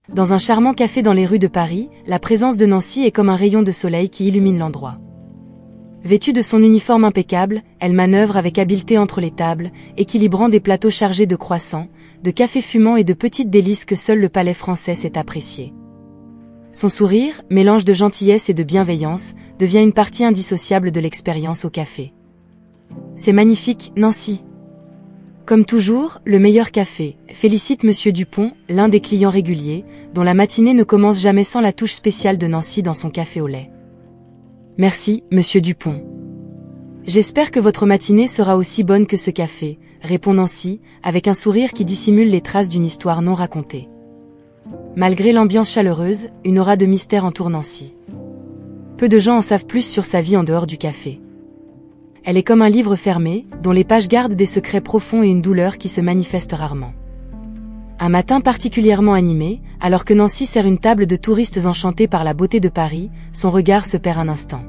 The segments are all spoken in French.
Dans un charmant café dans les rues de Paris, la présence de Nancy est comme un rayon de soleil qui illumine l'endroit. Vêtue de son uniforme impeccable, elle manœuvre avec habileté entre les tables, équilibrant des plateaux chargés de croissants, de café fumant et de petites délices que seul le palais français sait apprécier. Son sourire, mélange de gentillesse et de bienveillance, devient une partie indissociable de l'expérience au café. C'est magnifique, Nancy. Comme toujours, le meilleur café, félicite Monsieur Dupont, l'un des clients réguliers, dont la matinée ne commence jamais sans la touche spéciale de Nancy dans son café au lait. Merci, Monsieur Dupont. J'espère que votre matinée sera aussi bonne que ce café, répond Nancy, avec un sourire qui dissimule les traces d'une histoire non racontée. Malgré l'ambiance chaleureuse, une aura de mystère entoure Nancy. Peu de gens en savent plus sur sa vie en dehors du café. Elle est comme un livre fermé, dont les pages gardent des secrets profonds et une douleur qui se manifeste rarement. Un matin particulièrement animé, alors que Nancy sert une table de touristes enchantés par la beauté de Paris, son regard se perd un instant.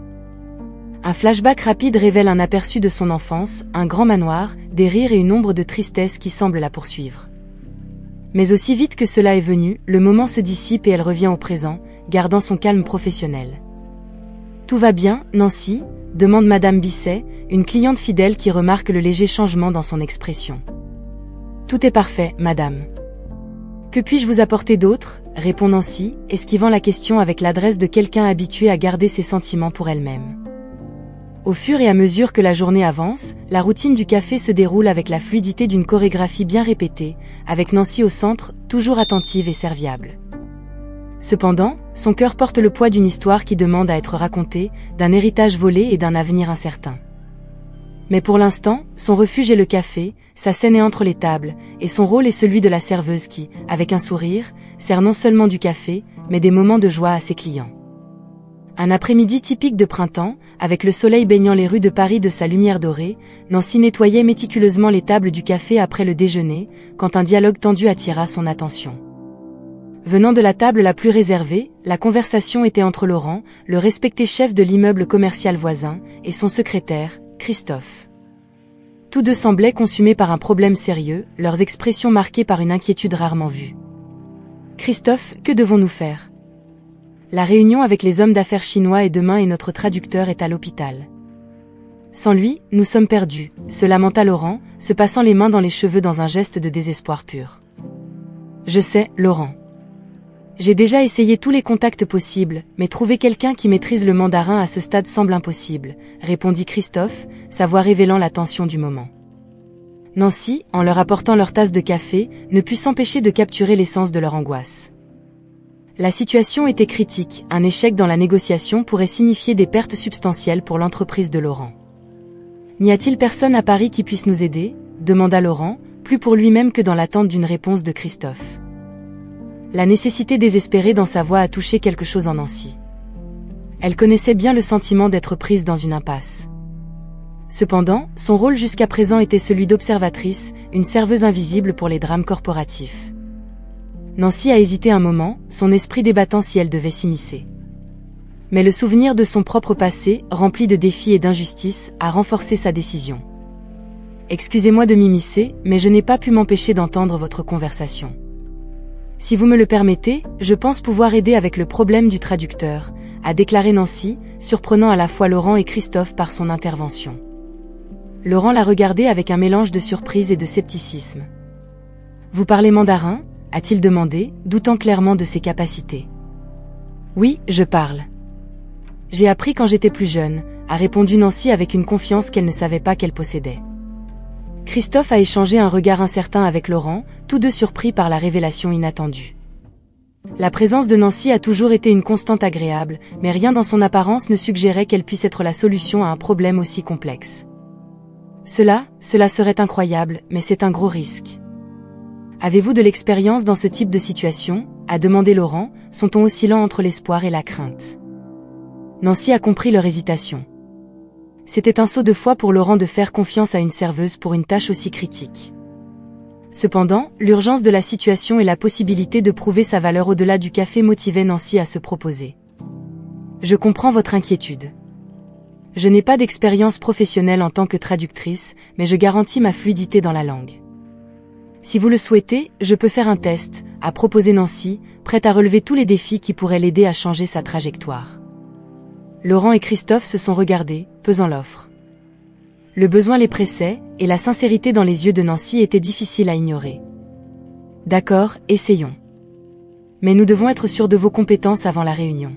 Un flashback rapide révèle un aperçu de son enfance, un grand manoir, des rires et une ombre de tristesse qui semble la poursuivre. Mais aussi vite que cela est venu, le moment se dissipe et elle revient au présent, gardant son calme professionnel. « Tout va bien, Nancy ?» demande Madame Bisset, une cliente fidèle qui remarque le léger changement dans son expression. « Tout est parfait, madame. »« Que puis-je vous apporter d'autre ?» répond Nancy, esquivant la question avec l'adresse de quelqu'un habitué à garder ses sentiments pour elle-même. Au fur et à mesure que la journée avance, la routine du café se déroule avec la fluidité d'une chorégraphie bien répétée, avec Nancy au centre, toujours attentive et serviable. Cependant, son cœur porte le poids d'une histoire qui demande à être racontée, d'un héritage volé et d'un avenir incertain. Mais pour l'instant, son refuge est le café, sa scène est entre les tables, et son rôle est celui de la serveuse qui, avec un sourire, sert non seulement du café, mais des moments de joie à ses clients. Un après-midi typique de printemps, avec le soleil baignant les rues de Paris de sa lumière dorée, Nancy nettoyait méticuleusement les tables du café après le déjeuner, quand un dialogue tendu attira son attention. Venant de la table la plus réservée, la conversation était entre Laurent, le respecté chef de l'immeuble commercial voisin, et son secrétaire, Christophe. Tous deux semblaient consumés par un problème sérieux, leurs expressions marquées par une inquiétude rarement vue. « Christophe, que devons-nous faire ? La réunion avec les hommes d'affaires chinois est demain et notre traducteur est à l'hôpital. Sans lui, nous sommes perdus, » se lamenta Laurent, se passant les mains dans les cheveux dans un geste de désespoir pur. « Je sais, Laurent. J'ai déjà essayé tous les contacts possibles, mais trouver quelqu'un qui maîtrise le mandarin à ce stade semble impossible, » répondit Christophe, sa voix révélant la tension du moment. Nancy, en leur apportant leur tasse de café, ne put s'empêcher de capturer l'essence de leur angoisse. La situation était critique, un échec dans la négociation pourrait signifier des pertes substantielles pour l'entreprise de Laurent. « N'y a-t-il personne à Paris qui puisse nous aider ?» demanda Laurent, plus pour lui-même que dans l'attente d'une réponse de Christophe. La nécessité désespérée dans sa voix a touché quelque chose en Nancy. Elle connaissait bien le sentiment d'être prise dans une impasse. Cependant, son rôle jusqu'à présent était celui d'observatrice, une serveuse invisible pour les drames corporatifs. Nancy a hésité un moment, son esprit débattant si elle devait s'immiscer. Mais le souvenir de son propre passé, rempli de défis et d'injustices, a renforcé sa décision. « Excusez-moi de m'immiscer, mais je n'ai pas pu m'empêcher d'entendre votre conversation. Si vous me le permettez, je pense pouvoir aider avec le problème du traducteur, » a déclaré Nancy, surprenant à la fois Laurent et Christophe par son intervention. Laurent l'a regardé avec un mélange de surprise et de scepticisme. « Vous parlez mandarin ?» a-t-il demandé, doutant clairement de ses capacités. « Oui, je parle. J'ai appris quand j'étais plus jeune, » a répondu Nancy avec une confiance qu'elle ne savait pas qu'elle possédait. Christophe a échangé un regard incertain avec Laurent, tous deux surpris par la révélation inattendue. La présence de Nancy a toujours été une constante agréable, mais rien dans son apparence ne suggérait qu'elle puisse être la solution à un problème aussi complexe. Cela serait incroyable, mais c'est un gros risque. Avez-vous de l'expérience dans ce type de situation ? A demandé Laurent, son ton oscillant entre l'espoir et la crainte. Nancy a compris leur hésitation. C'était un saut de foi pour Laurent de faire confiance à une serveuse pour une tâche aussi critique. Cependant, l'urgence de la situation et la possibilité de prouver sa valeur au-delà du café motivaient Nancy à se proposer. « Je comprends votre inquiétude. Je n'ai pas d'expérience professionnelle en tant que traductrice, mais je garantis ma fluidité dans la langue. Si vous le souhaitez, je peux faire un test, » a proposé Nancy, prête à relever tous les défis qui pourraient l'aider à changer sa trajectoire. Laurent et Christophe se sont regardés, pesant l'offre. Le besoin les pressait, et la sincérité dans les yeux de Nancy était difficile à ignorer. D'accord, essayons. Mais nous devons être sûrs de vos compétences avant la réunion.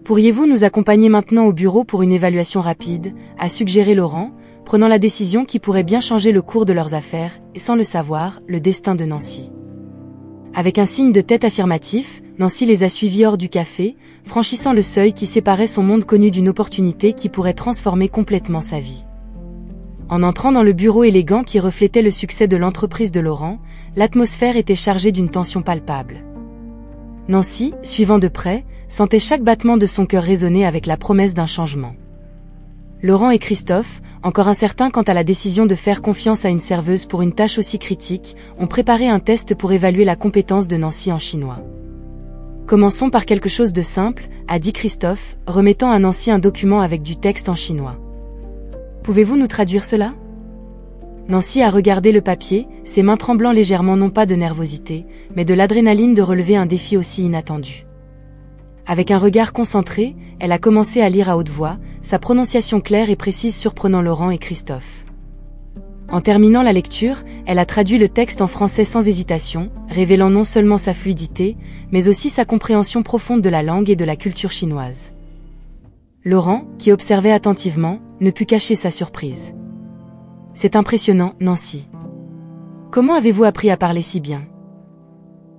Pourriez-vous nous accompagner maintenant au bureau pour une évaluation rapide, a suggéré Laurent, prenant la décision qui pourrait bien changer le cours de leurs affaires, et sans le savoir, le destin de Nancy. Avec un signe de tête affirmatif, Nancy les a suivis hors du café, franchissant le seuil qui séparait son monde connu d'une opportunité qui pourrait transformer complètement sa vie. En entrant dans le bureau élégant qui reflétait le succès de l'entreprise de Laurent, l'atmosphère était chargée d'une tension palpable. Nancy, suivant de près, sentait chaque battement de son cœur résonner avec la promesse d'un changement. Laurent et Christophe, encore incertains quant à la décision de faire confiance à une serveuse pour une tâche aussi critique, ont préparé un test pour évaluer la compétence de Nancy en chinois. Commençons par quelque chose de simple, a dit Christophe, remettant à Nancy un document avec du texte en chinois. Pouvez-vous nous traduire cela ? Nancy a regardé le papier, ses mains tremblant légèrement non pas de nervosité, mais de l'adrénaline de relever un défi aussi inattendu. Avec un regard concentré, elle a commencé à lire à haute voix, sa prononciation claire et précise surprenant Laurent et Christophe. En terminant la lecture, elle a traduit le texte en français sans hésitation, révélant non seulement sa fluidité, mais aussi sa compréhension profonde de la langue et de la culture chinoise. Laurent, qui observait attentivement, ne put cacher sa surprise. C'est impressionnant, Nancy. Comment avez-vous appris à parler si bien ?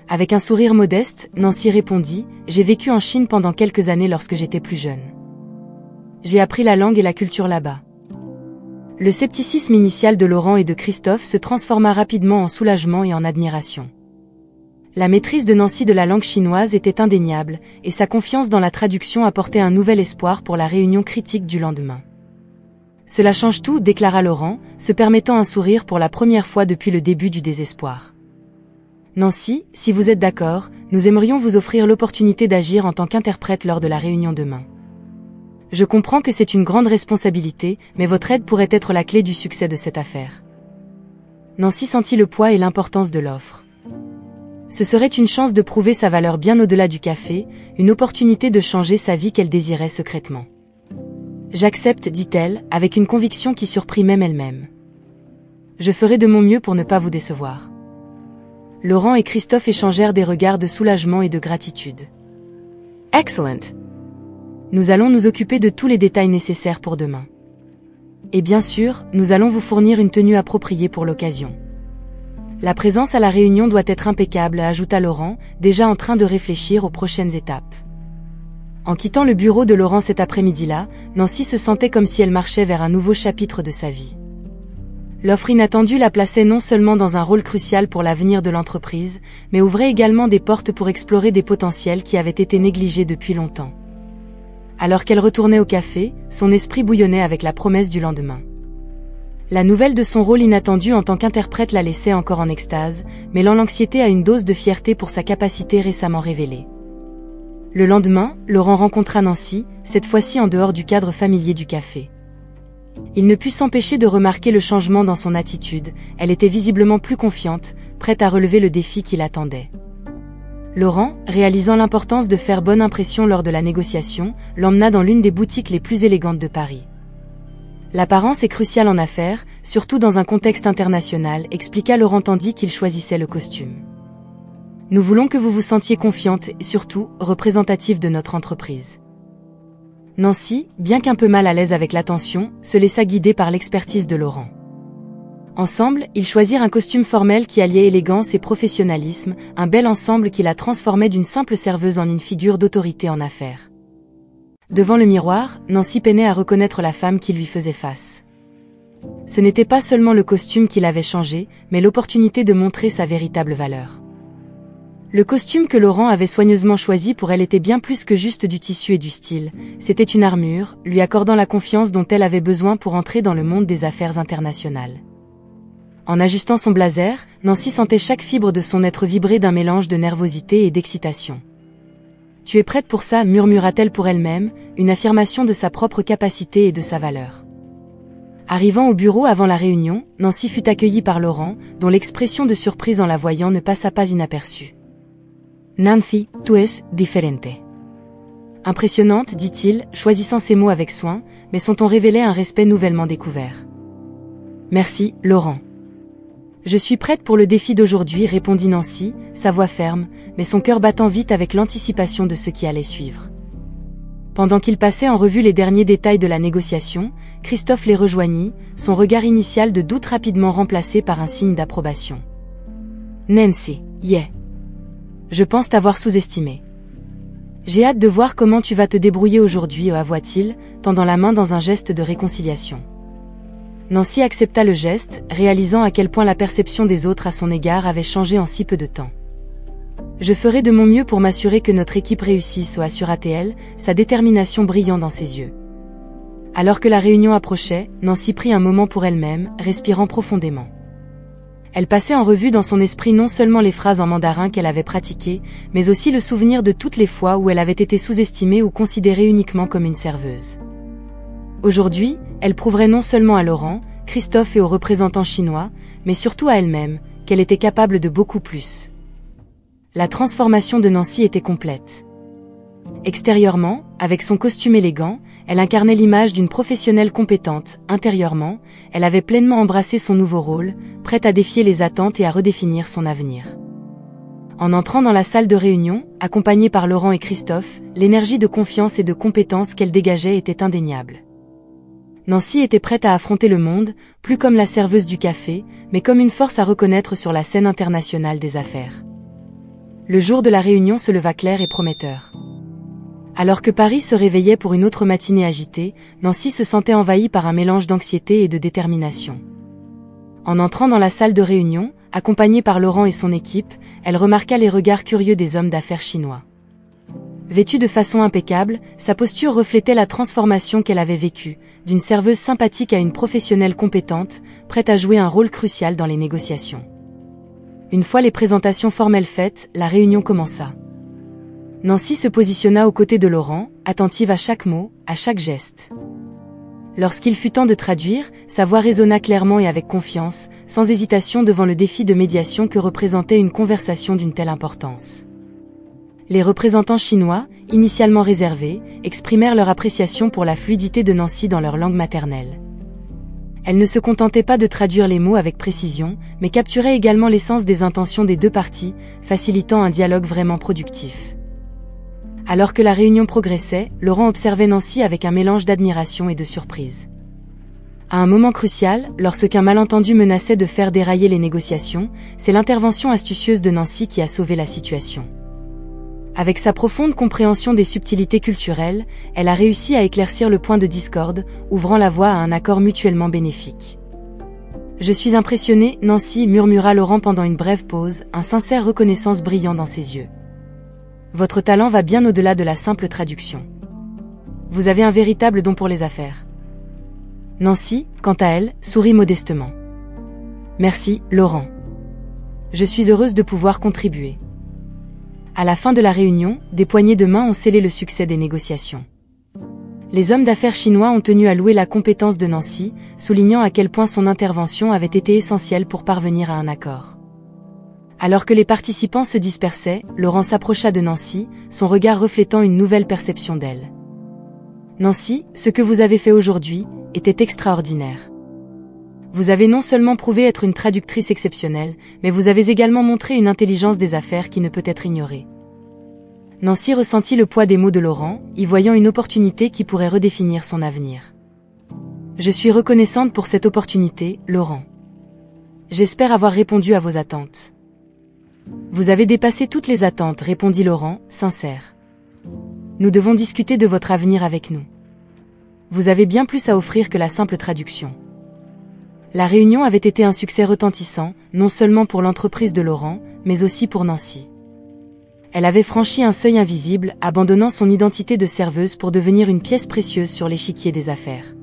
Avec un sourire modeste, Nancy répondit, « J'ai vécu en Chine pendant quelques années lorsque j'étais plus jeune. J'ai appris la langue et la culture là-bas. » Le scepticisme initial de Laurent et de Christophe se transforma rapidement en soulagement et en admiration. La maîtrise de Nancy de la langue chinoise était indéniable, et sa confiance dans la traduction apportait un nouvel espoir pour la réunion critique du lendemain. Cela change tout, déclara Laurent, se permettant un sourire pour la première fois depuis le début du désespoir. Nancy, si vous êtes d'accord, nous aimerions vous offrir l'opportunité d'agir en tant qu'interprète lors de la réunion demain. Je comprends que c'est une grande responsabilité, mais votre aide pourrait être la clé du succès de cette affaire. Nancy sentit le poids et l'importance de l'offre. Ce serait une chance de prouver sa valeur bien au-delà du café, une opportunité de changer sa vie qu'elle désirait secrètement. J'accepte, dit-elle, avec une conviction qui surprit même elle-même. Je ferai de mon mieux pour ne pas vous décevoir. Laurent et Christophe échangèrent des regards de soulagement et de gratitude. Excellent. Nous allons nous occuper de tous les détails nécessaires pour demain. Et bien sûr, nous allons vous fournir une tenue appropriée pour l'occasion. La présence à la réunion doit être impeccable, ajouta Laurent, déjà en train de réfléchir aux prochaines étapes. En quittant le bureau de Laurent cet après-midi-là, Nancy se sentait comme si elle marchait vers un nouveau chapitre de sa vie. L'offre inattendue la plaçait non seulement dans un rôle crucial pour l'avenir de l'entreprise, mais ouvrait également des portes pour explorer des potentiels qui avaient été négligés depuis longtemps. Alors qu'elle retournait au café, son esprit bouillonnait avec la promesse du lendemain. La nouvelle de son rôle inattendu en tant qu'interprète la laissait encore en extase, mêlant l'anxiété à une dose de fierté pour sa capacité récemment révélée. Le lendemain, Laurent rencontra Nancy, cette fois-ci en dehors du cadre familier du café. Il ne put s'empêcher de remarquer le changement dans son attitude, elle était visiblement plus confiante, prête à relever le défi qui l'attendait. Laurent, réalisant l'importance de faire bonne impression lors de la négociation, l'emmena dans l'une des boutiques les plus élégantes de Paris. L'apparence est cruciale en affaires, surtout dans un contexte international, expliqua Laurent tandis qu'il choisissait le costume. Nous voulons que vous vous sentiez confiante et surtout, représentative de notre entreprise. Nancy, bien qu'un peu mal à l'aise avec l'attention, se laissa guider par l'expertise de Laurent. Ensemble, ils choisirent un costume formel qui alliait élégance et professionnalisme, un bel ensemble qui la transformait d'une simple serveuse en une figure d'autorité en affaires. Devant le miroir, Nancy peinait à reconnaître la femme qui lui faisait face. Ce n'était pas seulement le costume qui l'avait changée, mais l'opportunité de montrer sa véritable valeur. Le costume que Laurent avait soigneusement choisi pour elle était bien plus que juste du tissu et du style, c'était une armure, lui accordant la confiance dont elle avait besoin pour entrer dans le monde des affaires internationales. En ajustant son blazer, Nancy sentait chaque fibre de son être vibrer d'un mélange de nervosité et d'excitation. « Tu es prête pour ça » murmura-t-elle pour elle-même, une affirmation de sa propre capacité et de sa valeur. Arrivant au bureau avant la réunion, Nancy fut accueillie par Laurent, dont l'expression de surprise en la voyant ne passa pas inaperçue. Nancy, tú es diferente. Impressionnante, dit-il, choisissant ses mots avec soin, mais son ton révélait un respect nouvellement découvert. Merci, Laurent. Je suis prête pour le défi d'aujourd'hui, répondit Nancy, sa voix ferme, mais son cœur battant vite avec l'anticipation de ce qui allait suivre. Pendant qu'il passait en revue les derniers détails de la négociation, Christophe les rejoignit, son regard initial de doute rapidement remplacé par un signe d'approbation. Nancy, yeah. Je pense t'avoir sous-estimé. J'ai hâte de voir comment tu vas te débrouiller aujourd'hui, avoua-t-il, tendant la main dans un geste de réconciliation. Nancy accepta le geste, réalisant à quel point la perception des autres à son égard avait changé en si peu de temps. Je ferai de mon mieux pour m'assurer que notre équipe réussisse, assura-t-elle, sa détermination brillant dans ses yeux. Alors que la réunion approchait, Nancy prit un moment pour elle-même, respirant profondément. Elle passait en revue dans son esprit non seulement les phrases en mandarin qu'elle avait pratiquées, mais aussi le souvenir de toutes les fois où elle avait été sous-estimée ou considérée uniquement comme une serveuse. Aujourd'hui, elle prouverait non seulement à Laurent, Christophe et aux représentants chinois, mais surtout à elle-même, qu'elle était capable de beaucoup plus. La transformation de Nancy était complète. Extérieurement, avec son costume élégant, elle incarnait l'image d'une professionnelle compétente. Intérieurement, elle avait pleinement embrassé son nouveau rôle, prête à défier les attentes et à redéfinir son avenir. En entrant dans la salle de réunion, accompagnée par Laurent et Christophe, l'énergie de confiance et de compétence qu'elle dégageait était indéniable. Nancy était prête à affronter le monde, plus comme la serveuse du café, mais comme une force à reconnaître sur la scène internationale des affaires. Le jour de la réunion se leva clair et prometteur. Alors que Paris se réveillait pour une autre matinée agitée, Nancy se sentait envahie par un mélange d'anxiété et de détermination. En entrant dans la salle de réunion, accompagnée par Laurent et son équipe, elle remarqua les regards curieux des hommes d'affaires chinois. Vêtue de façon impeccable, sa posture reflétait la transformation qu'elle avait vécue, d'une serveuse sympathique à une professionnelle compétente, prête à jouer un rôle crucial dans les négociations. Une fois les présentations formelles faites, la réunion commença. Nancy se positionna aux côtés de Laurent, attentive à chaque mot, à chaque geste. Lorsqu'il fut temps de traduire, sa voix résonna clairement et avec confiance, sans hésitation devant le défi de médiation que représentait une conversation d'une telle importance. Les représentants chinois, initialement réservés, exprimèrent leur appréciation pour la fluidité de Nancy dans leur langue maternelle. Elle ne se contentait pas de traduire les mots avec précision, mais capturait également l'essence des intentions des deux parties, facilitant un dialogue vraiment productif. Alors que la réunion progressait, Laurent observait Nancy avec un mélange d'admiration et de surprise. À un moment crucial, lorsqu'un malentendu menaçait de faire dérailler les négociations, c'est l'intervention astucieuse de Nancy qui a sauvé la situation. Avec sa profonde compréhension des subtilités culturelles, elle a réussi à éclaircir le point de discorde, ouvrant la voie à un accord mutuellement bénéfique. « Je suis impressionnée, Nancy, murmura Laurent pendant une brève pause, un sincère reconnaissance brillant dans ses yeux. Votre talent va bien au-delà de la simple traduction. Vous avez un véritable don pour les affaires. » Nancy, quant à elle, sourit modestement. « Merci, Laurent. Je suis heureuse de pouvoir contribuer. » À la fin de la réunion, des poignées de main ont scellé le succès des négociations. Les hommes d'affaires chinois ont tenu à louer la compétence de Nancy, soulignant à quel point son intervention avait été essentielle pour parvenir à un accord. Alors que les participants se dispersaient, Laurent s'approcha de Nancy, son regard reflétant une nouvelle perception d'elle. « Nancy, ce que vous avez fait aujourd'hui était extraordinaire. Vous avez non seulement prouvé être une traductrice exceptionnelle, mais vous avez également montré une intelligence des affaires qui ne peut être ignorée. » Nancy ressentit le poids des mots de Laurent, y voyant une opportunité qui pourrait redéfinir son avenir. « Je suis reconnaissante pour cette opportunité, Laurent. J'espère avoir répondu à vos attentes. » « Vous avez dépassé toutes les attentes, répondit Laurent, sincère. Nous devons discuter de votre avenir avec nous. Vous avez bien plus à offrir que la simple traduction. » La réunion avait été un succès retentissant, non seulement pour l'entreprise de Laurent, mais aussi pour Nancy. Elle avait franchi un seuil invisible, abandonnant son identité de serveuse pour devenir une pièce précieuse sur l'échiquier des affaires.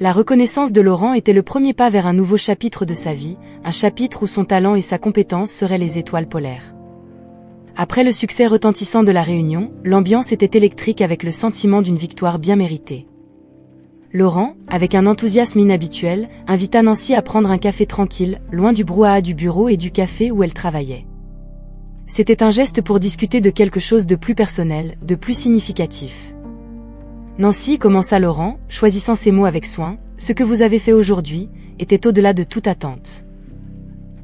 La reconnaissance de Laurent était le premier pas vers un nouveau chapitre de sa vie, un chapitre où son talent et sa compétence seraient les étoiles polaires. Après le succès retentissant de la réunion, l'ambiance était électrique avec le sentiment d'une victoire bien méritée. Laurent, avec un enthousiasme inhabituel, invita Nancy à prendre un café tranquille, loin du brouhaha du bureau et du café où elle travaillait. C'était un geste pour discuter de quelque chose de plus personnel, de plus significatif. Nancy, commença Laurent, choisissant ses mots avec soin, ce que vous avez fait aujourd'hui était au-delà de toute attente.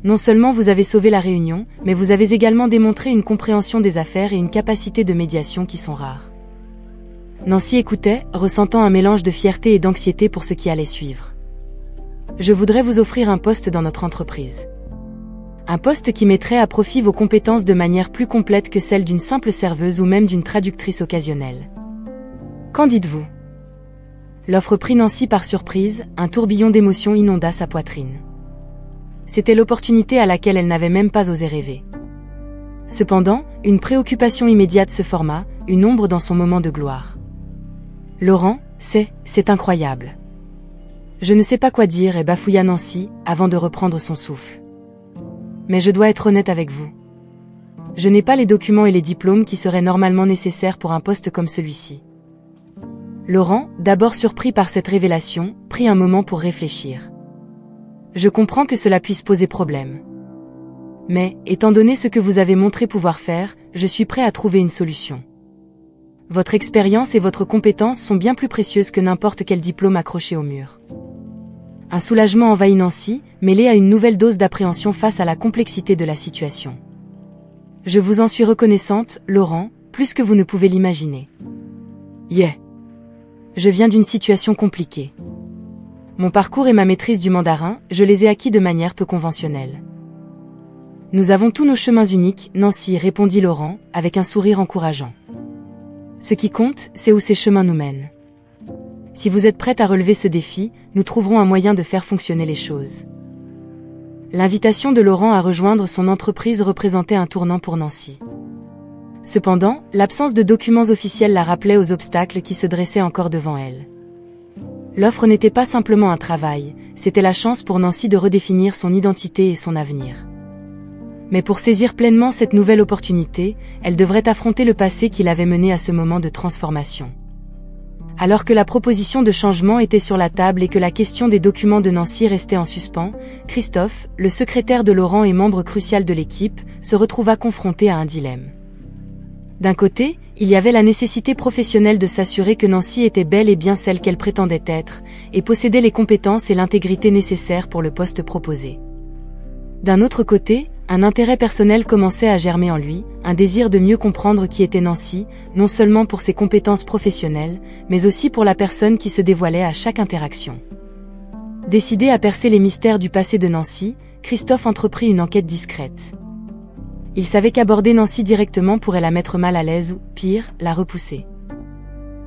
Non seulement vous avez sauvé la réunion, mais vous avez également démontré une compréhension des affaires et une capacité de médiation qui sont rares. Nancy écoutait, ressentant un mélange de fierté et d'anxiété pour ce qui allait suivre. Je voudrais vous offrir un poste dans notre entreprise. Un poste qui mettrait à profit vos compétences de manière plus complète que celle d'une simple serveuse ou même d'une traductrice occasionnelle. Qu'en dites-vous ? L'offre prit Nancy par surprise, un tourbillon d'émotions inonda sa poitrine. C'était l'opportunité à laquelle elle n'avait même pas osé rêver. Cependant, une préoccupation immédiate se forma, une ombre dans son moment de gloire. Laurent, c'est incroyable. Je ne sais pas quoi dire et bafouilla Nancy, avant de reprendre son souffle. Mais je dois être honnête avec vous. Je n'ai pas les documents et les diplômes qui seraient normalement nécessaires pour un poste comme celui-ci. Laurent, d'abord surpris par cette révélation, prit un moment pour réfléchir. Je comprends que cela puisse poser problème. Mais, étant donné ce que vous avez montré pouvoir faire, je suis prêt à trouver une solution. Votre expérience et votre compétence sont bien plus précieuses que n'importe quel diplôme accroché au mur. Un soulagement envahit Nancy, mêlé à une nouvelle dose d'appréhension face à la complexité de la situation. Je vous en suis reconnaissante, Laurent, plus que vous ne pouvez l'imaginer. Je viens d'une situation compliquée. Mon parcours et ma maîtrise du mandarin, je les ai acquis de manière peu conventionnelle. Nous avons tous nos chemins uniques, Nancy, répondit Laurent, avec un sourire encourageant. Ce qui compte, c'est où ces chemins nous mènent. Si vous êtes prête à relever ce défi, nous trouverons un moyen de faire fonctionner les choses. L'invitation de Laurent à rejoindre son entreprise représentait un tournant pour Nancy. Cependant, l'absence de documents officiels la rappelait aux obstacles qui se dressaient encore devant elle. L'offre n'était pas simplement un travail, c'était la chance pour Nancy de redéfinir son identité et son avenir. Mais pour saisir pleinement cette nouvelle opportunité, elle devrait affronter le passé qui l'avait menée à ce moment de transformation. Alors que la proposition de changement était sur la table et que la question des documents de Nancy restait en suspens, Christophe, le secrétaire de Laurent et membre crucial de l'équipe, se retrouva confronté à un dilemme. D'un côté, il y avait la nécessité professionnelle de s'assurer que Nancy était bel et bien celle qu'elle prétendait être, et possédait les compétences et l'intégrité nécessaires pour le poste proposé. D'un autre côté, un intérêt personnel commençait à germer en lui, un désir de mieux comprendre qui était Nancy, non seulement pour ses compétences professionnelles, mais aussi pour la personne qui se dévoilait à chaque interaction. Décidé à percer les mystères du passé de Nancy, Christophe entreprit une enquête discrète. Il savait qu'aborder Nancy directement pourrait la mettre mal à l'aise ou, pire, la repousser.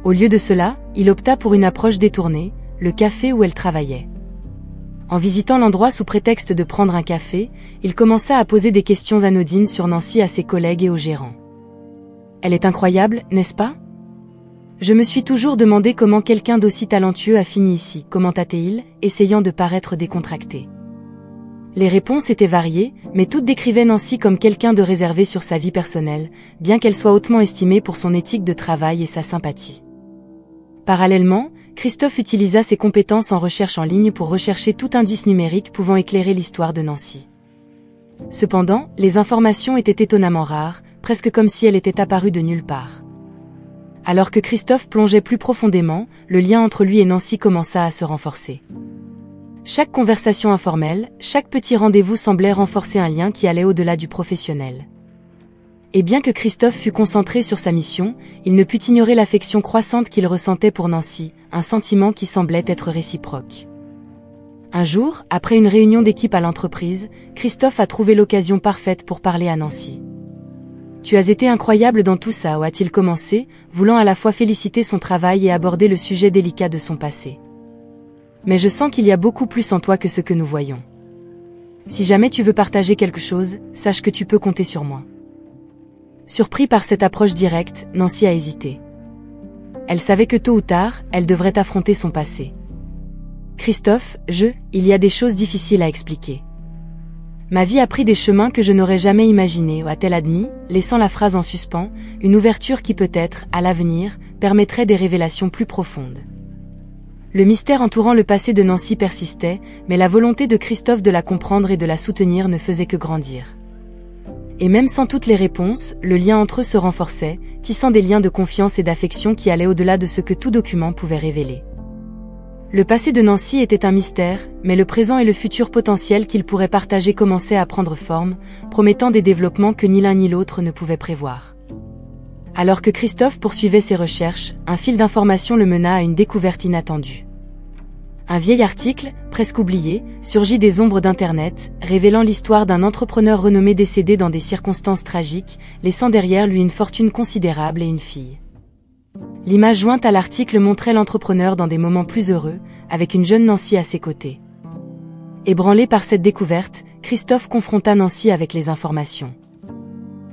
Au lieu de cela, il opta pour une approche détournée, le café où elle travaillait. En visitant l'endroit sous prétexte de prendre un café, il commença à poser des questions anodines sur Nancy à ses collègues et au gérant. « Elle est incroyable, n'est-ce pas ? Je me suis toujours demandé comment quelqu'un d'aussi talentueux a fini ici, commenta-t-il, essayant de paraître décontracté. Les réponses étaient variées, mais toutes décrivaient Nancy comme quelqu'un de réservé sur sa vie personnelle, bien qu'elle soit hautement estimée pour son éthique de travail et sa sympathie. Parallèlement, Christophe utilisa ses compétences en recherche en ligne pour rechercher tout indice numérique pouvant éclairer l'histoire de Nancy. Cependant, les informations étaient étonnamment rares, presque comme si elle était apparue de nulle part. Alors que Christophe plongeait plus profondément, le lien entre lui et Nancy commença à se renforcer. Chaque conversation informelle, chaque petit rendez-vous semblait renforcer un lien qui allait au-delà du professionnel. Et bien que Christophe fût concentré sur sa mission, il ne put ignorer l'affection croissante qu'il ressentait pour Nancy, un sentiment qui semblait être réciproque. Un jour, après une réunion d'équipe à l'entreprise, Christophe a trouvé l'occasion parfaite pour parler à Nancy. « Tu as été incroyable dans tout ça » a-t-il commencé, voulant à la fois féliciter son travail et aborder le sujet délicat de son passé. Mais je sens qu'il y a beaucoup plus en toi que ce que nous voyons. Si jamais tu veux partager quelque chose, sache que tu peux compter sur moi. Surpris par cette approche directe, Nancy a hésité. Elle savait que tôt ou tard, elle devrait affronter son passé. Christophe, il y a des choses difficiles à expliquer. Ma vie a pris des chemins que je n'aurais jamais imaginés, a-t-elle admis, laissant la phrase en suspens, une ouverture qui peut-être, à l'avenir, permettrait des révélations plus profondes. Le mystère entourant le passé de Nancy persistait, mais la volonté de Christophe de la comprendre et de la soutenir ne faisait que grandir. Et même sans toutes les réponses, le lien entre eux se renforçait, tissant des liens de confiance et d'affection qui allaient au-delà de ce que tout document pouvait révéler. Le passé de Nancy était un mystère, mais le présent et le futur potentiel qu'ils pourraient partager commençaient à prendre forme, promettant des développements que ni l'un ni l'autre ne pouvaient prévoir. Alors que Christophe poursuivait ses recherches, un fil d'information le mena à une découverte inattendue. Un vieil article, presque oublié, surgit des ombres d'Internet, révélant l'histoire d'un entrepreneur renommé décédé dans des circonstances tragiques, laissant derrière lui une fortune considérable et une fille. L'image jointe à l'article montrait l'entrepreneur dans des moments plus heureux, avec une jeune Nancy à ses côtés. Ébranlé par cette découverte, Christophe confronta Nancy avec les informations.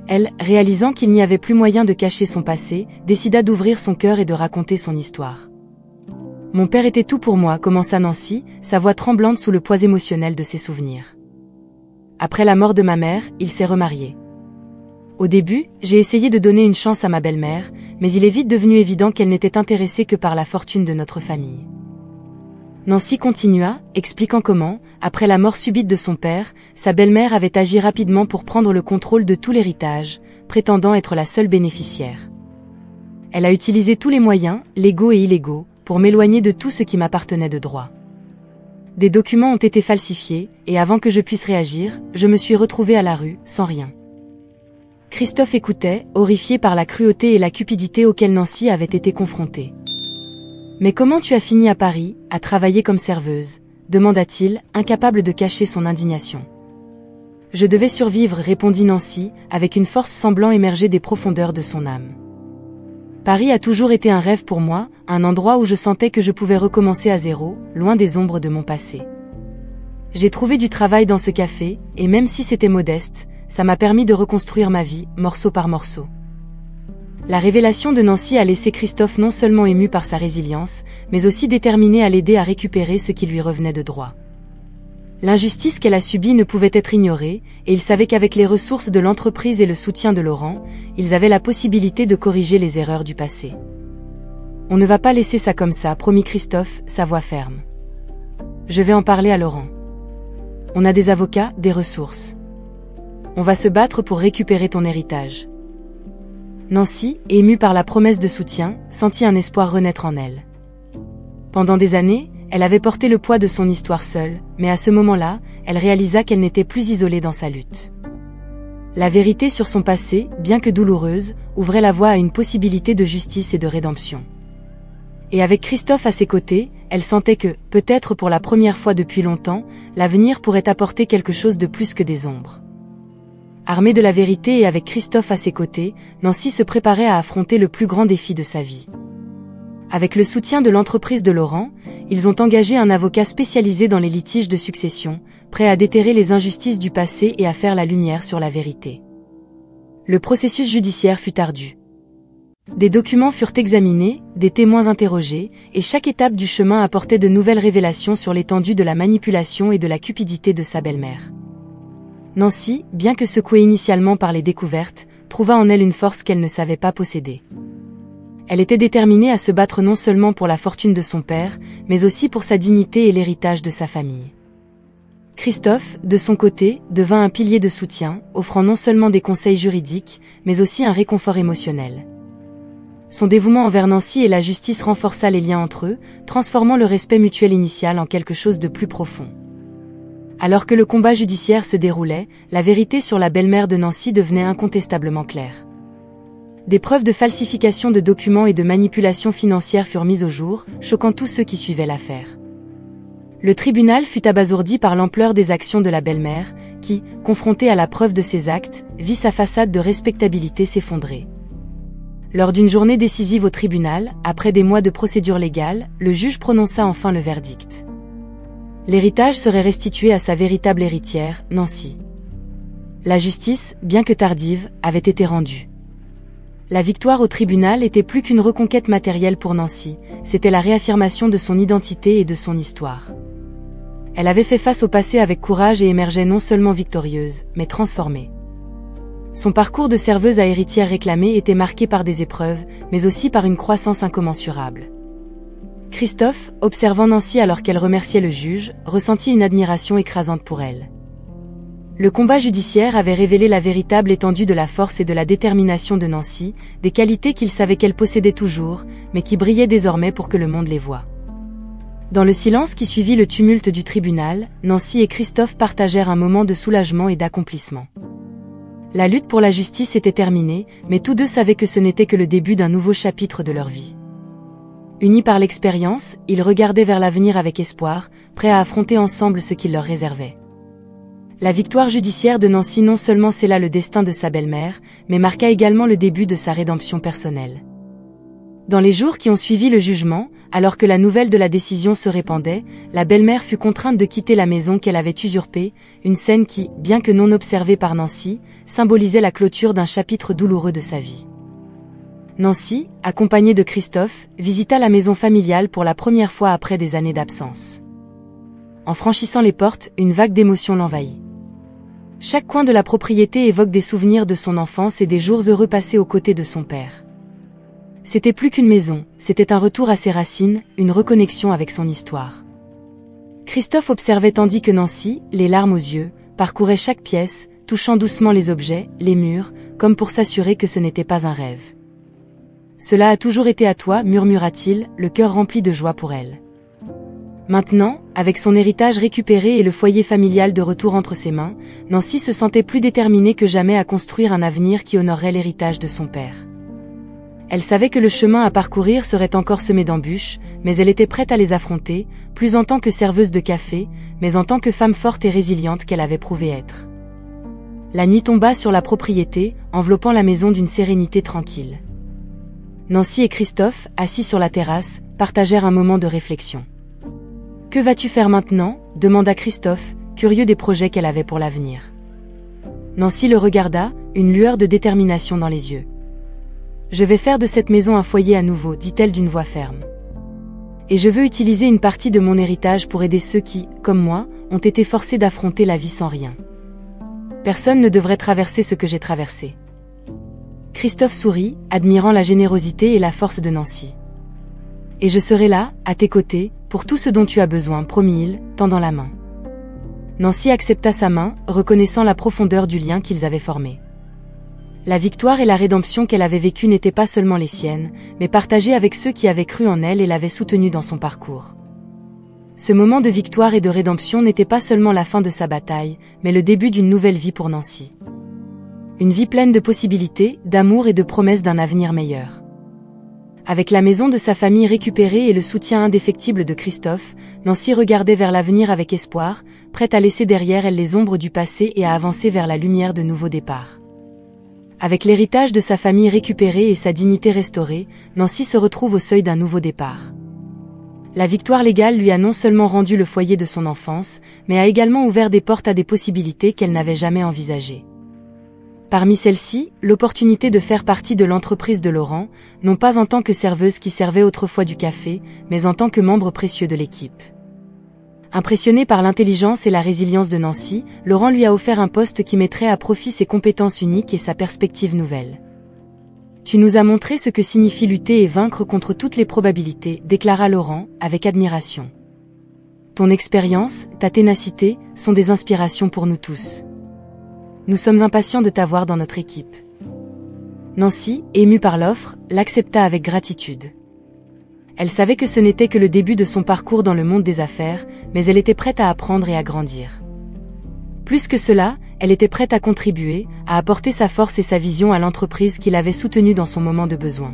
Elle, réalisant qu'il n'y avait plus moyen de cacher son passé, décida d'ouvrir son cœur et de raconter son histoire. « Mon père était tout pour moi », commença Nancy, sa voix tremblante sous le poids émotionnel de ses souvenirs. « Après la mort de ma mère, il s'est remarié. Au début, j'ai essayé de donner une chance à ma belle-mère, mais il est vite devenu évident qu'elle n'était intéressée que par la fortune de notre famille. » Nancy continua, expliquant comment, après la mort subite de son père, sa belle-mère avait agi rapidement pour prendre le contrôle de tout l'héritage, prétendant être la seule bénéficiaire. Elle a utilisé tous les moyens, légaux et illégaux, pour m'éloigner de tout ce qui m'appartenait de droit. Des documents ont été falsifiés, et avant que je puisse réagir, je me suis retrouvée à la rue, sans rien. Christophe écoutait, horrifié par la cruauté et la cupidité auxquelles Nancy avait été confrontée. « Mais comment tu as fini à Paris, à travailler comme serveuse ?» demanda-t-il, incapable de cacher son indignation. « Je devais survivre », répondit Nancy, avec une force semblant émerger des profondeurs de son âme. « Paris a toujours été un rêve pour moi, un endroit où je sentais que je pouvais recommencer à zéro, loin des ombres de mon passé. J'ai trouvé du travail dans ce café, et même si c'était modeste, ça m'a permis de reconstruire ma vie, morceau par morceau. » La révélation de Nancy a laissé Christophe non seulement ému par sa résilience, mais aussi déterminé à l'aider à récupérer ce qui lui revenait de droit. L'injustice qu'elle a subie ne pouvait être ignorée, et il savait qu'avec les ressources de l'entreprise et le soutien de Laurent, ils avaient la possibilité de corriger les erreurs du passé. « On ne va pas laisser ça comme ça », promit Christophe, sa voix ferme. « Je vais en parler à Laurent. On a des avocats, des ressources. On va se battre pour récupérer ton héritage. » Nancy, émue par la promesse de soutien, sentit un espoir renaître en elle. Pendant des années, elle avait porté le poids de son histoire seule, mais à ce moment-là, elle réalisa qu'elle n'était plus isolée dans sa lutte. La vérité sur son passé, bien que douloureuse, ouvrait la voie à une possibilité de justice et de rédemption. Et avec Christophe à ses côtés, elle sentait que, peut-être pour la première fois depuis longtemps, l'avenir pourrait apporter quelque chose de plus que des ombres. Armée de la vérité et avec Christophe à ses côtés, Nancy se préparait à affronter le plus grand défi de sa vie. Avec le soutien de l'entreprise de Laurent, ils ont engagé un avocat spécialisé dans les litiges de succession, prêt à déterrer les injustices du passé et à faire la lumière sur la vérité. Le processus judiciaire fut ardu. Des documents furent examinés, des témoins interrogés, et chaque étape du chemin apportait de nouvelles révélations sur l'étendue de la manipulation et de la cupidité de sa belle-mère. Nancy, bien que secouée initialement par les découvertes, trouva en elle une force qu'elle ne savait pas posséder. Elle était déterminée à se battre non seulement pour la fortune de son père, mais aussi pour sa dignité et l'héritage de sa famille. Christophe, de son côté, devint un pilier de soutien, offrant non seulement des conseils juridiques, mais aussi un réconfort émotionnel. Son dévouement envers Nancy et la justice renforça les liens entre eux, transformant le respect mutuel initial en quelque chose de plus profond. Alors que le combat judiciaire se déroulait, la vérité sur la belle-mère de Nancy devenait incontestablement claire. Des preuves de falsification de documents et de manipulation financière furent mises au jour, choquant tous ceux qui suivaient l'affaire. Le tribunal fut abasourdi par l'ampleur des actions de la belle-mère, qui, confrontée à la preuve de ses actes, vit sa façade de respectabilité s'effondrer. Lors d'une journée décisive au tribunal, après des mois de procédure légale, le juge prononça enfin le verdict. L'héritage serait restitué à sa véritable héritière, Nancy. La justice, bien que tardive, avait été rendue. La victoire au tribunal était plus qu'une reconquête matérielle pour Nancy, c'était la réaffirmation de son identité et de son histoire. Elle avait fait face au passé avec courage et émergeait non seulement victorieuse, mais transformée. Son parcours de serveuse à héritière réclamée était marqué par des épreuves, mais aussi par une croissance incommensurable. Christophe, observant Nancy alors qu'elle remerciait le juge, ressentit une admiration écrasante pour elle. Le combat judiciaire avait révélé la véritable étendue de la force et de la détermination de Nancy, des qualités qu'il savait qu'elle possédait toujours, mais qui brillaient désormais pour que le monde les voie. Dans le silence qui suivit le tumulte du tribunal, Nancy et Christophe partagèrent un moment de soulagement et d'accomplissement. La lutte pour la justice était terminée, mais tous deux savaient que ce n'était que le début d'un nouveau chapitre de leur vie. Unis par l'expérience, ils regardaient vers l'avenir avec espoir, prêts à affronter ensemble ce qu'il leur réservait. La victoire judiciaire de Nancy non seulement scella le destin de sa belle-mère, mais marqua également le début de sa rédemption personnelle. Dans les jours qui ont suivi le jugement, alors que la nouvelle de la décision se répandait, la belle-mère fut contrainte de quitter la maison qu'elle avait usurpée, une scène qui, bien que non observée par Nancy, symbolisait la clôture d'un chapitre douloureux de sa vie. Nancy, accompagnée de Christophe, visita la maison familiale pour la première fois après des années d'absence. En franchissant les portes, une vague d'émotion l'envahit. Chaque coin de la propriété évoque des souvenirs de son enfance et des jours heureux passés aux côtés de son père. C'était plus qu'une maison, c'était un retour à ses racines, une reconnexion avec son histoire. Christophe observait tandis que Nancy, les larmes aux yeux, parcourait chaque pièce, touchant doucement les objets, les murs, comme pour s'assurer que ce n'était pas un rêve. « Cela a toujours été à toi, murmura-t-il, le cœur rempli de joie pour elle. » Maintenant, avec son héritage récupéré et le foyer familial de retour entre ses mains, Nancy se sentait plus déterminée que jamais à construire un avenir qui honorerait l'héritage de son père. Elle savait que le chemin à parcourir serait encore semé d'embûches, mais elle était prête à les affronter, plus en tant que serveuse de café, mais en tant que femme forte et résiliente qu'elle avait prouvé être. La nuit tomba sur la propriété, enveloppant la maison d'une sérénité tranquille. Nancy et Christophe, assis sur la terrasse, partagèrent un moment de réflexion. « Que vas-tu faire maintenant » demanda Christophe, curieux des projets qu'elle avait pour l'avenir. Nancy le regarda, une lueur de détermination dans les yeux. « Je vais faire de cette maison un foyer à nouveau, dit-elle d'une voix ferme. Et je veux utiliser une partie de mon héritage pour aider ceux qui, comme moi, ont été forcés d'affronter la vie sans rien. Personne ne devrait traverser ce que j'ai traversé. » Christophe sourit, admirant la générosité et la force de Nancy. « Et je serai là, à tes côtés, pour tout ce dont tu as besoin, promit-il, tendant la main. » Nancy accepta sa main, reconnaissant la profondeur du lien qu'ils avaient formé. La victoire et la rédemption qu'elle avait vécues n'étaient pas seulement les siennes, mais partagées avec ceux qui avaient cru en elle et l'avaient soutenue dans son parcours. Ce moment de victoire et de rédemption n'était pas seulement la fin de sa bataille, mais le début d'une nouvelle vie pour Nancy. Une vie pleine de possibilités, d'amour et de promesses d'un avenir meilleur. Avec la maison de sa famille récupérée et le soutien indéfectible de Christophe, Nancy regardait vers l'avenir avec espoir, prête à laisser derrière elle les ombres du passé et à avancer vers la lumière de nouveaux départs. Avec l'héritage de sa famille récupéré et sa dignité restaurée, Nancy se retrouve au seuil d'un nouveau départ. La victoire légale lui a non seulement rendu le foyer de son enfance, mais a également ouvert des portes à des possibilités qu'elle n'avait jamais envisagées. Parmi celles-ci, l'opportunité de faire partie de l'entreprise de Laurent, non pas en tant que serveuse qui servait autrefois du café, mais en tant que membre précieux de l'équipe. Impressionné par l'intelligence et la résilience de Nancy, Laurent lui a offert un poste qui mettrait à profit ses compétences uniques et sa perspective nouvelle. « Tu nous as montré ce que signifie lutter et vaincre contre toutes les probabilités, déclara Laurent, avec admiration. Ton expérience, ta ténacité, sont des inspirations pour nous tous. Nous sommes impatients de t'avoir dans notre équipe. » Nancy, émue par l'offre, l'accepta avec gratitude. Elle savait que ce n'était que le début de son parcours dans le monde des affaires, mais elle était prête à apprendre et à grandir. Plus que cela, elle était prête à contribuer, à apporter sa force et sa vision à l'entreprise qui l'avait soutenue dans son moment de besoin.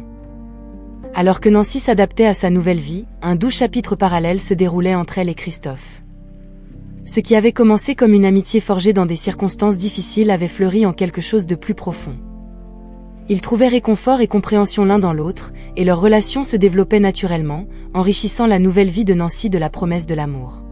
Alors que Nancy s'adaptait à sa nouvelle vie, un doux chapitre parallèle se déroulait entre elle et Christophe. Ce qui avait commencé comme une amitié forgée dans des circonstances difficiles avait fleuri en quelque chose de plus profond. Ils trouvaient réconfort et compréhension l'un dans l'autre, et leur relation se développait naturellement, enrichissant la nouvelle vie de Nancy de la promesse de l'amour.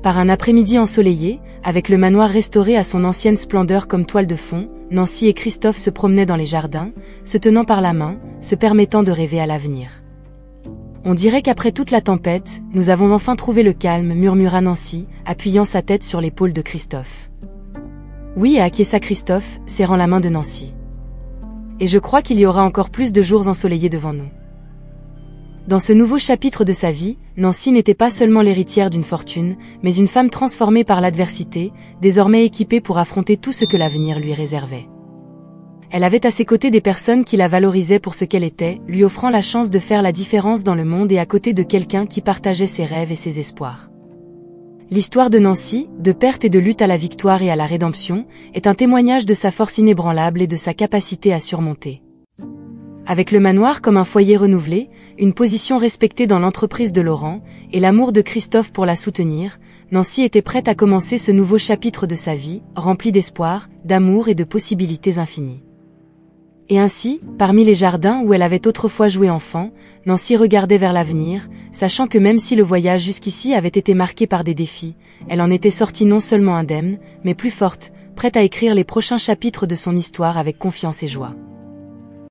Par un après-midi ensoleillé, avec le manoir restauré à son ancienne splendeur comme toile de fond, Nancy et Christophe se promenaient dans les jardins, se tenant par la main, se permettant de rêver à l'avenir. « On dirait qu'après toute la tempête, nous avons enfin trouvé le calme, murmura Nancy, appuyant sa tête sur l'épaule de Christophe. « Oui, acquiesça Christophe, serrant la main de Nancy. Et je crois qu'il y aura encore plus de jours ensoleillés devant nous. » Dans ce nouveau chapitre de sa vie, Nancy n'était pas seulement l'héritière d'une fortune, mais une femme transformée par l'adversité, désormais équipée pour affronter tout ce que l'avenir lui réservait. Elle avait à ses côtés des personnes qui la valorisaient pour ce qu'elle était, lui offrant la chance de faire la différence dans le monde et à côté de quelqu'un qui partageait ses rêves et ses espoirs. L'histoire de Nancy, de perte et de lutte à la victoire et à la rédemption, est un témoignage de sa force inébranlable et de sa capacité à surmonter. Avec le manoir comme un foyer renouvelé, une position respectée dans l'entreprise de Laurent, et l'amour de Christophe pour la soutenir, Nancy était prête à commencer ce nouveau chapitre de sa vie, rempli d'espoir, d'amour et de possibilités infinies. Et ainsi, parmi les jardins où elle avait autrefois joué enfant, Nancy regardait vers l'avenir, sachant que même si le voyage jusqu'ici avait été marqué par des défis, elle en était sortie non seulement indemne, mais plus forte, prête à écrire les prochains chapitres de son histoire avec confiance et joie.